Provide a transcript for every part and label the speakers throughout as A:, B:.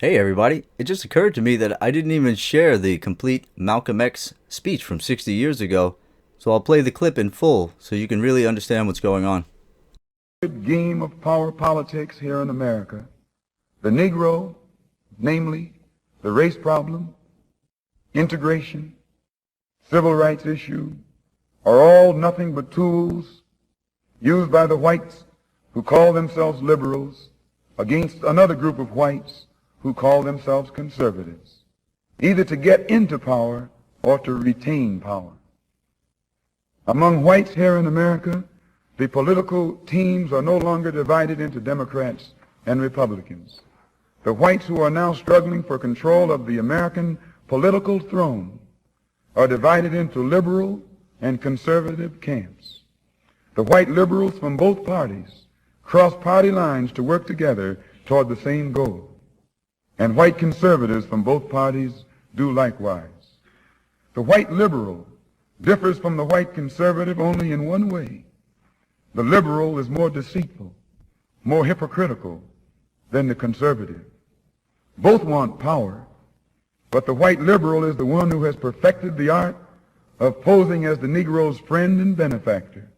A: Hey everybody, it just occurred to me that I didn't even share the complete Malcolm X speech from 60 years ago, so I'll play the clip in full so you can really understand what's going on.
B: Game of power politics here in America. The Negro, namely the race problem, integration, civil rights issue, are all nothing but tools used by the whites who call themselves liberals against another group of whites who call themselves conservatives, either to get into power or to retain power. Among whites here in America, the political teams are no longer divided into Democrats and Republicans. The whites who are now struggling for control of the American political throne are divided into liberal and conservative camps. The white liberals from both parties cross party lines to work together toward the same goal. And white conservatives from both parties do likewise. The white liberal differs from the white conservative only in one way. The liberal is more deceitful, more hypocritical than the conservative. Both want power, but the white liberal is the one who has perfected the art of posing as the Negro's friend and benefactor.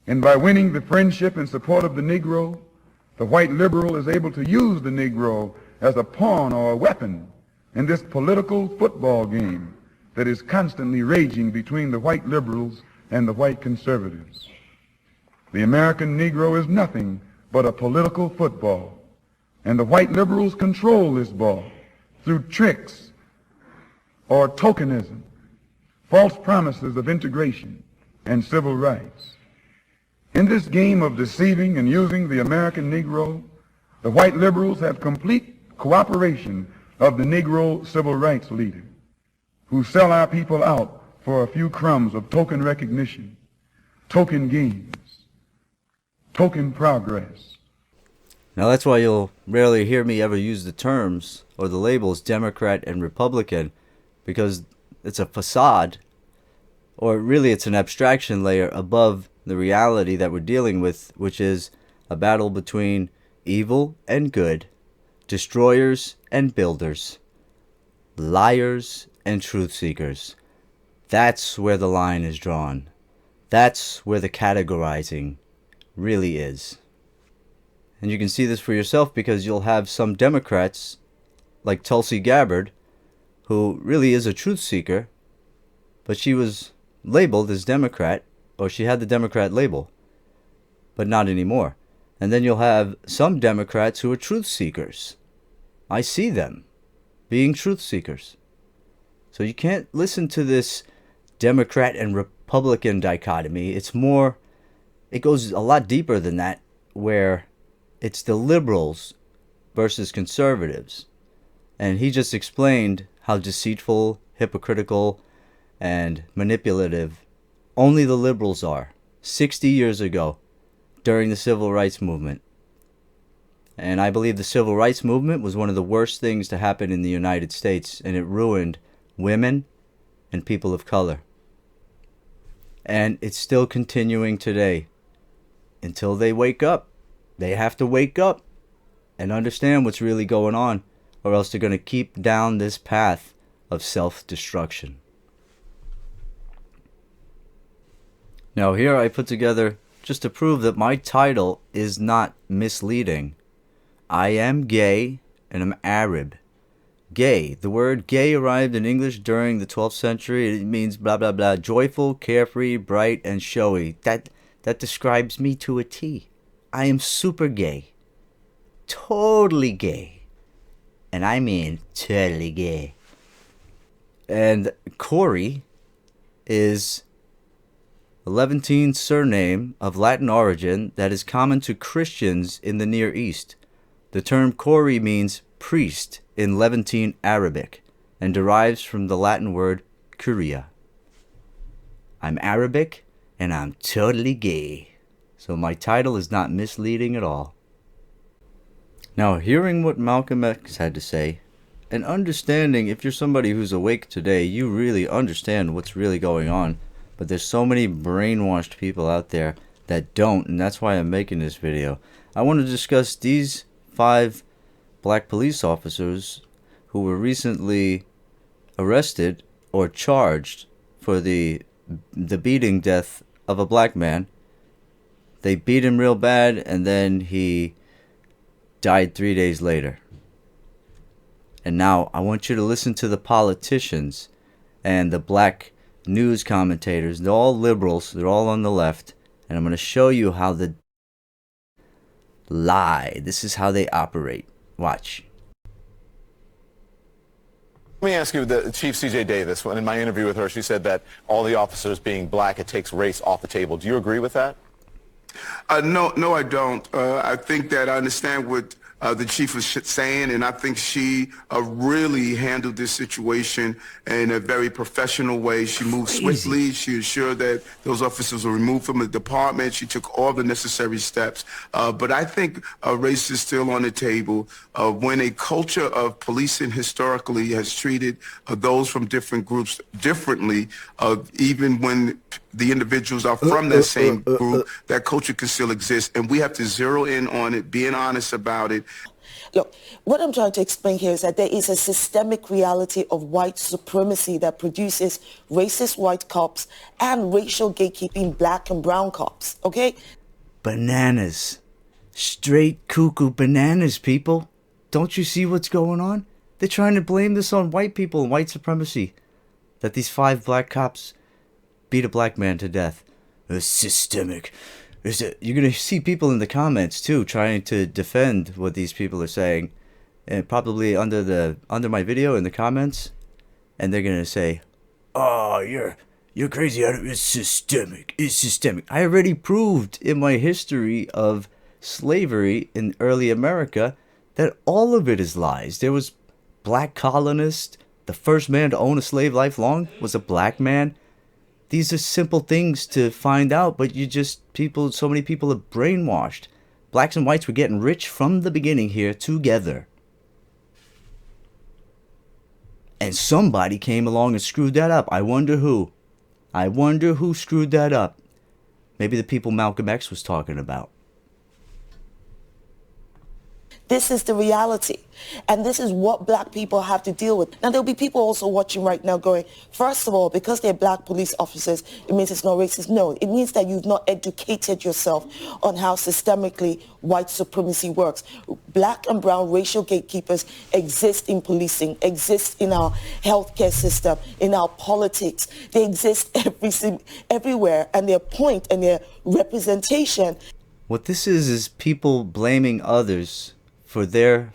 B: And by winning the friendship and support of the Negro, the white liberal is able to use the Negro as a pawn or a weapon in this political football game that is constantly raging between the white liberals and the white conservatives. The American Negro is nothing but a political football, and the white liberals control this ball through tricks or tokenism, false promises of integration and civil rights. In this game of deceiving and using the American Negro, the white liberals have complete cooperation of the Negro civil rights leader, who sell our people out for a few crumbs of token recognition, token gains, token progress.
A: Now that's why you'll rarely hear me ever use the terms or the labels Democrat and Republican, because it's a facade, or really it's an abstraction layer above the reality that we're dealing with, which is a battle between evil and good, destroyers and builders, liars and truth seekers. That's where the line is drawn. That's where the categorizing really is. And you can see this for yourself because you'll have some Democrats like Tulsi Gabbard, who really is a truth seeker, but she was labeled as Democrat, or she had the Democrat label, but not anymore. And then you'll have some Democrats who are truth seekers. I see them being truth seekers. So you can't listen to this Democrat and Republican dichotomy. It goes a lot deeper than that, where it's the liberals versus conservatives. And he just explained how deceitful, hypocritical, and manipulative only the liberals are 60 years ago during the civil rights movement. And I believe the civil rights movement was one of the worst things to happen in the United States, and it ruined women and people of color. And it's still continuing today until they wake up. They have to wake up and understand what's really going on, or else they're going to keep down this path of self-destruction. Now here I put together, just to prove that my title is not misleading, I am gay and I'm Arab. Gay. The word gay arrived in English during the 12th century. It means blah blah blah, joyful, carefree, bright, and showy. That describes me to a T. I am super gay. Totally gay. And I mean totally gay. And Corey is a Levantine surname of Latin origin that is common to Christians in the Near East. The term Corey means priest in Levantine Arabic and derives from the Latin word curia. I'm Arabic and I'm totally gay. So my title is not misleading at all. Now, hearing what Malcolm X had to say, and understanding, if you're somebody who's awake today, you really understand what's really going on. But there's so many brainwashed people out there that don't, and that's why I'm making this video. I want to discuss these 5 black police officers who were recently arrested or charged for the beating death of a black man. They beat him real bad, and then he died 3 days later. And now I want you to listen to the politicians and the black news commentators. They're all liberals. They're all on the left. And I'm going to show you how the lie. This is how they operate. Watch.
C: Let me ask you, the Chief C.J. Davis, when in my interview with her, she said that all the officers being black, it takes race off the table. Do you agree with that?
D: No, I don't. I think that I understand what the chief was saying, and I think she really handled this situation in a very professional way. She moved swiftly. She ensured that those officers were removed from the department. She took all the necessary steps. But I think race is still on the table. When a culture of policing historically has treated those from different groups differently, even when the individuals are from that same group, that culture can still exist, and we have to zero in on it, being honest about it.
E: Look, what I'm trying to explain here is that there is a systemic reality of white supremacy that produces racist white cops and racial gatekeeping black and brown cops, okay?
A: Bananas. Straight cuckoo bananas, people. Don't you see what's going on? They're trying to blame this on white people and white supremacy. That these 5 black cops beat a black man to death. It's systemic. You're going to see people in the comments too trying to defend what these people are saying, and probably under my video in the comments, and they're going to say, "Oh, you're crazy. It's systemic. It's systemic." I already proved in my history of slavery in early America that all of it is lies. There was black colonists. The first man to own a slave lifelong was a black man. These are simple things to find out, but so many people are brainwashed. Blacks and whites were getting rich from the beginning here together. And somebody came along and screwed that up. I wonder who. I wonder who screwed that up. Maybe the people Malcolm X was talking about.
E: This is the reality. And this is what black people have to deal with. Now, there'll be people also watching right now going, first of all, because they're black police officers, it means it's not racist. No, it means that you've not educated yourself on how systemically white supremacy works. Black and brown racial gatekeepers exist in policing, exist in our healthcare system, in our politics. They exist everywhere, and their point and their representation.
A: What this is people blaming others for their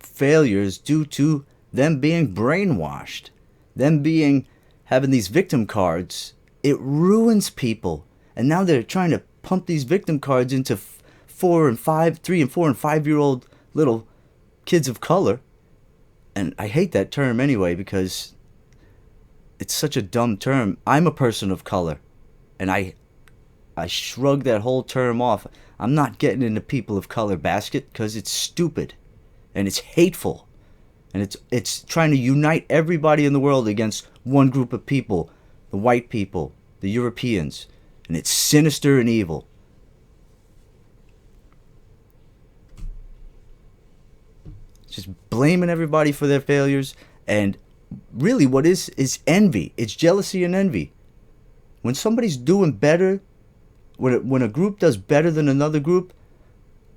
A: failures due to them being brainwashed, them having these victim cards. It ruins people, and now they're trying to pump these victim cards into 3 and 4 and 5 year old little kids of color. And I hate that term anyway because it's such a dumb term. I'm a person of color, and I shrug that whole term off. I'm not getting in the people of color basket because it's stupid and it's hateful, and it's trying to unite everybody in the world against one group of people, the white people, the Europeans, and it's sinister and evil. Just blaming everybody for their failures, and really what is envy. It's jealousy and envy. When somebody's doing better, when a group does better than another group,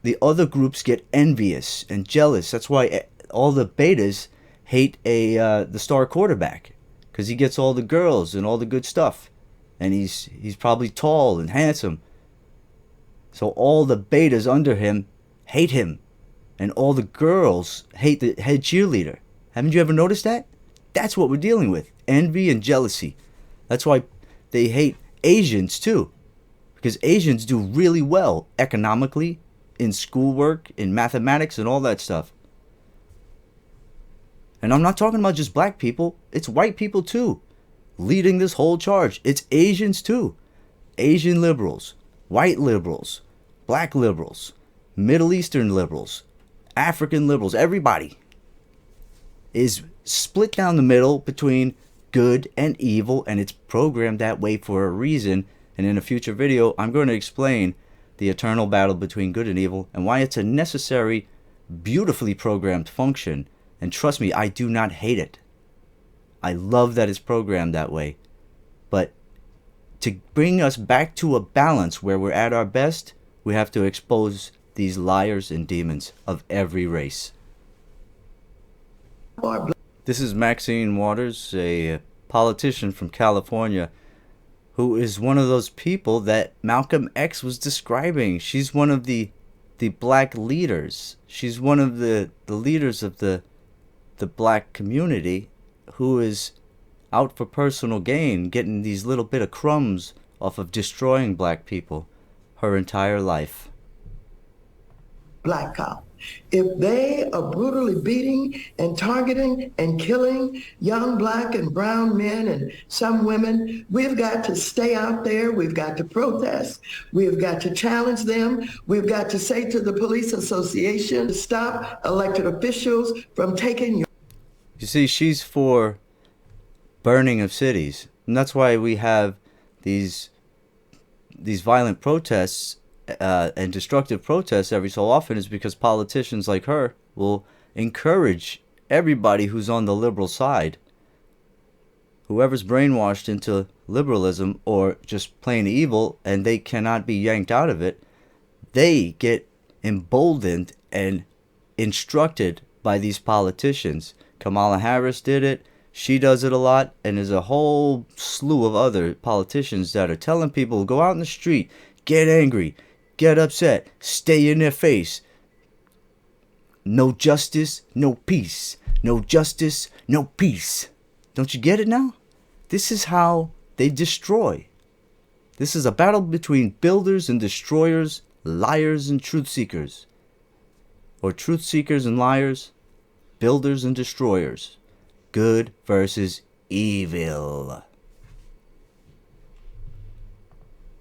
A: the other groups get envious and jealous. That's why all the betas hate the star quarterback, because he gets all the girls and all the good stuff, and he's probably tall and handsome. So all the betas under him hate him, and all the girls hate the head cheerleader. Haven't you ever noticed that? That's what we're dealing with: envy and jealousy. That's why they hate Asians too. Because Asians do really well economically, in schoolwork, in mathematics, and all that stuff. And I'm not talking about just black people. It's white people too, leading this whole charge. It's Asians too. Asian liberals, white liberals, black liberals, Middle Eastern liberals, African liberals. Everybody is split down the middle between good and evil, and it's programmed that way for a reason. And in a future video, I'm going to explain the eternal battle between good and evil and why it's a necessary beautifully programmed function. And trust me, I do not hate it. I love that it's programmed that way. But to bring us back to a balance where we're at our best, we have to expose these liars and demons of every race. This is Maxine Waters, a politician from California, who is one of those people that Malcolm X was describing. She's one of the black leaders. She's one of the leaders of the black community who is out for personal gain, getting these little bit of crumbs off of destroying black people her entire life.
F: Black cop. If they are brutally beating and targeting and killing young black and brown men and some women, we've got to stay out there. We've got to protest. We've got to challenge them. We've got to say to the police association to stop elected officials from taking your...
A: You see, she's for burning of cities. And that's why we have these violent protests and destructive protests every so often, is because politicians like her will encourage everybody who's on the liberal side, whoever's brainwashed into liberalism or just plain evil and they cannot be yanked out of it, they get emboldened and instructed by these politicians. Kamala Harris did it. She does it a lot, and there's a whole slew of other politicians that are telling people, go out in the street, get angry, get upset, stay in their face. No justice, no peace. No justice, no peace. Don't you get it now? This is how they destroy. This is a battle between builders and destroyers, liars and truth seekers. Or truth seekers and liars, builders and destroyers. Good versus evil.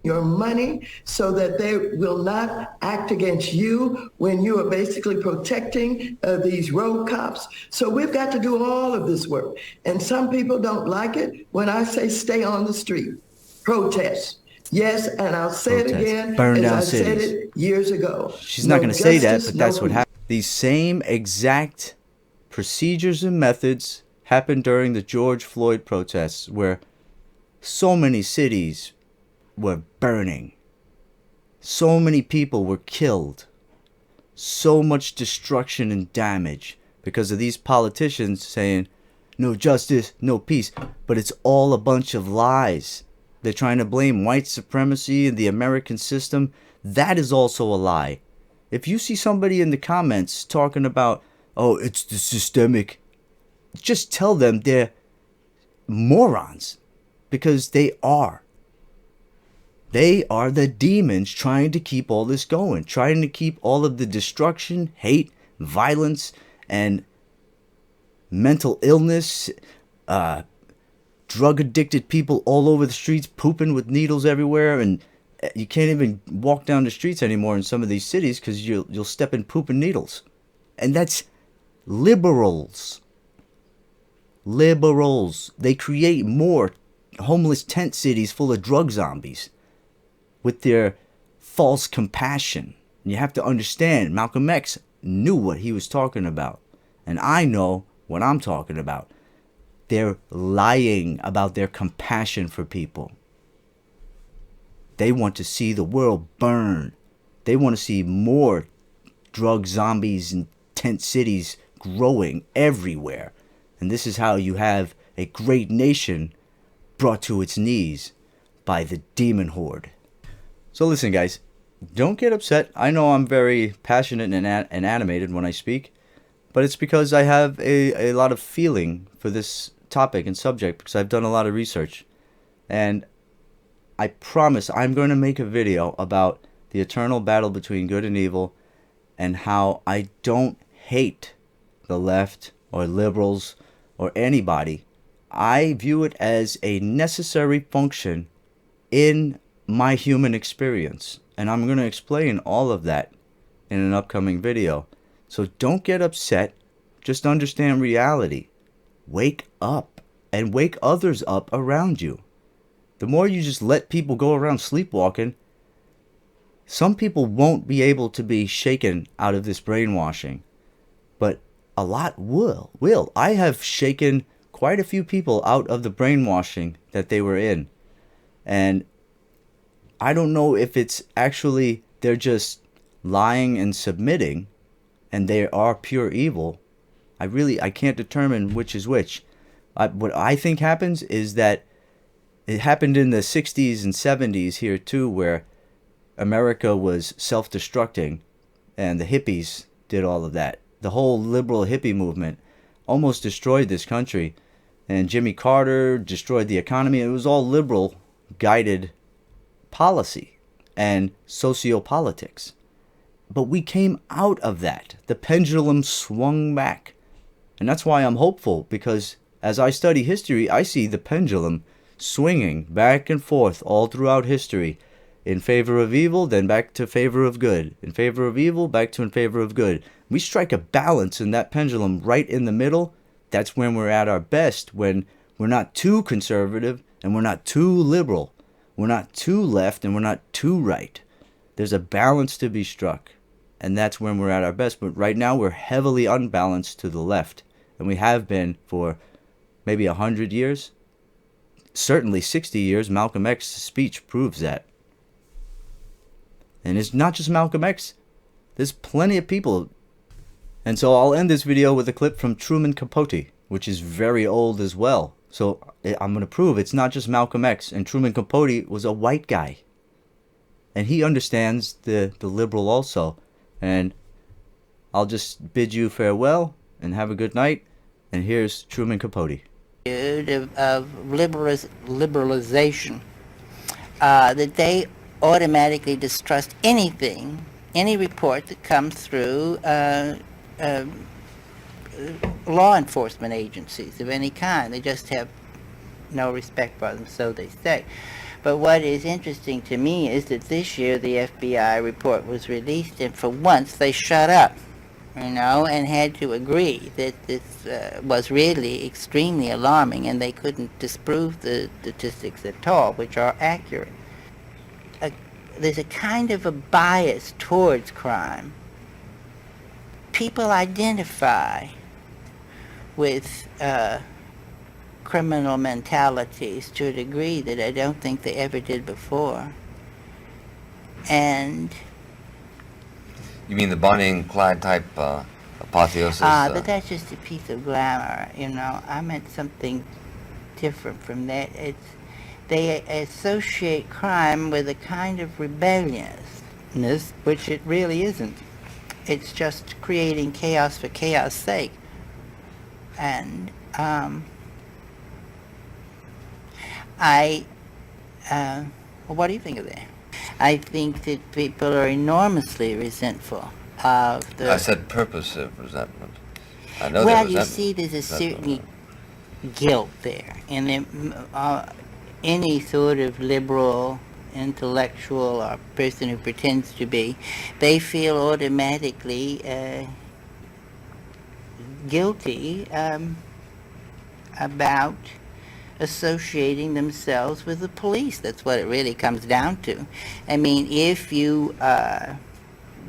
F: your money so that they will not act against you when you are basically protecting these road cops. So we've got to do all of this work. And some people don't like it when I say stay on the street, protest. Yes, and I'll say it again,
A: burn down
F: as I
A: cities.
F: said it years ago.
A: She's not going to say that, but that's what
F: happened.
A: happened. These same exact procedures and methods happened during the George Floyd protests, where so many cities were burning. So many people were killed. So much destruction and damage because of these politicians saying, no justice, no peace. But it's all a bunch of lies. They're trying to blame white supremacy and the American system. That is also a lie. If you see somebody in the comments talking about, oh, it's the systemic, just tell them they're morons, because they are. They are the demons trying to keep all this going, trying to keep all of the destruction, hate, violence, and mental illness, drug-addicted people all over the streets, pooping with needles everywhere, and you can't even walk down the streets anymore in some of these cities because you'll step in poop and needles. And that's liberals. Liberals. They create more homeless tent cities full of drug zombies with their false compassion. And you have to understand, Malcolm X knew what he was talking about. And I know what I'm talking about. They're lying about their compassion for people. They want to see the world burn. They want to see more drug zombies and tent cities growing everywhere. And this is how you have a great nation brought to its knees by the demon horde. So listen, guys, don't get upset. I know I'm very passionate and animated when I speak, but it's because I have a lot of feeling for this topic and subject, because I've done a lot of research. And I promise I'm going to make a video about the eternal battle between good and evil, and how I don't hate the left or liberals or anybody. I view it as a necessary function in my human experience. And I'm going to explain all of that in an upcoming video. So don't get upset. Just understand reality. Wake up and wake others up around you. The more you just let people go around sleepwalking, some people won't be able to be shaken out of this brainwashing. but a lot will. I have shaken quite a few people out of the brainwashing that they were in. And I don't know if it's actually they're just lying and submitting and they are pure evil. I can't determine which is which. What I think happens is that it happened in the 60s and 70s here too, where America was self-destructing and the hippies did all of that. The whole liberal hippie movement almost destroyed this country, and Jimmy Carter destroyed the economy. It was all liberal guided policy and sociopolitics. But we came out of that. The pendulum swung back. And that's why I'm hopeful, because as I study history, I see the pendulum swinging back and forth all throughout history. In favor of evil, then back to favor of good. In favor of evil, back to in favor of good. We strike a balance in that pendulum right in the middle. That's when we're at our best, when we're not too conservative and we're not too liberal. We're not too left and we're not too right. There's a balance to be struck, and that's when we're at our best. But right now we're heavily unbalanced to the left, and we have been for maybe 100 years. Certainly 60 years. Malcolm X's speech proves that. And it's not just Malcolm X. There's plenty of people. And so I'll end this video with a clip from Truman Capote, which is very old as well. So I'm going to prove it's not just Malcolm X. And Truman Capote was a white guy. And he understands the liberal also. And I'll just bid you farewell and have a good night. And here's Truman Capote.
G: Of liberalization, that they automatically distrust anything, any report that comes through law enforcement agencies of any kind. They just have no respect for them, so they say. But what is interesting to me is that this year the FBI report was released, and for once they shut up, and had to agree that this was really extremely alarming, and they couldn't disprove the statistics at all, which are accurate. There's a kind of a bias towards crime. People identify with criminal mentalities to a degree that I don't think they ever did before. And
H: you mean the Bonnie and Clyde type apotheosis?
G: But that's just a piece of glamour, I meant something different from that. They associate crime with a kind of rebelliousness, which it really isn't. It's just creating chaos for chaos' sake. And what do you think of that? I think that people are enormously resentful of the...
H: I said purposive resentment. I know
G: well,
H: that
G: you see, there's a certain guilt there. And any sort of liberal, intellectual, or person who pretends to be, they feel automatically guilty about associating themselves with the police. That's what it really comes down to. I mean, if you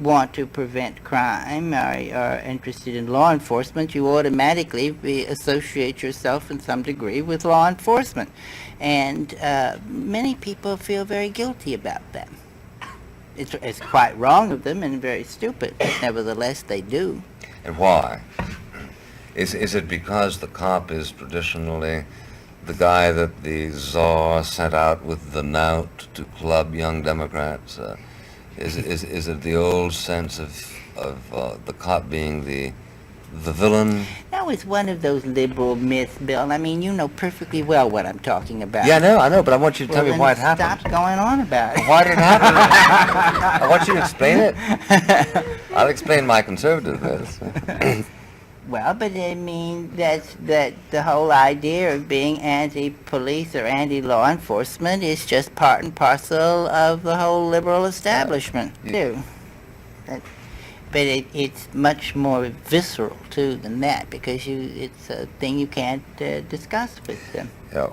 G: want to prevent crime or are interested in law enforcement, you automatically associate yourself in some degree with law enforcement. And many people feel very guilty about that. It's quite wrong of them and very stupid, but nevertheless they do.
H: And why? Is it because the cop is traditionally the guy that the czar sent out with the knout to club young Democrats? Is it the old sense of the cop being the villain?
G: That was one of those liberal myths, Bill. I mean, you know perfectly well what I'm talking about.
H: Yeah, I know, but I want you to tell me why it happened.
G: Stop going on about it.
H: Why did it happen? I want you to explain it. I'll explain my conservativeness.
G: Well, but I mean, that the whole idea of being anti-police or anti-law enforcement is just part and parcel of the whole liberal establishment, too. But it's much more visceral, too, than that, because it's a thing you can't discuss with them.
H: Yeah.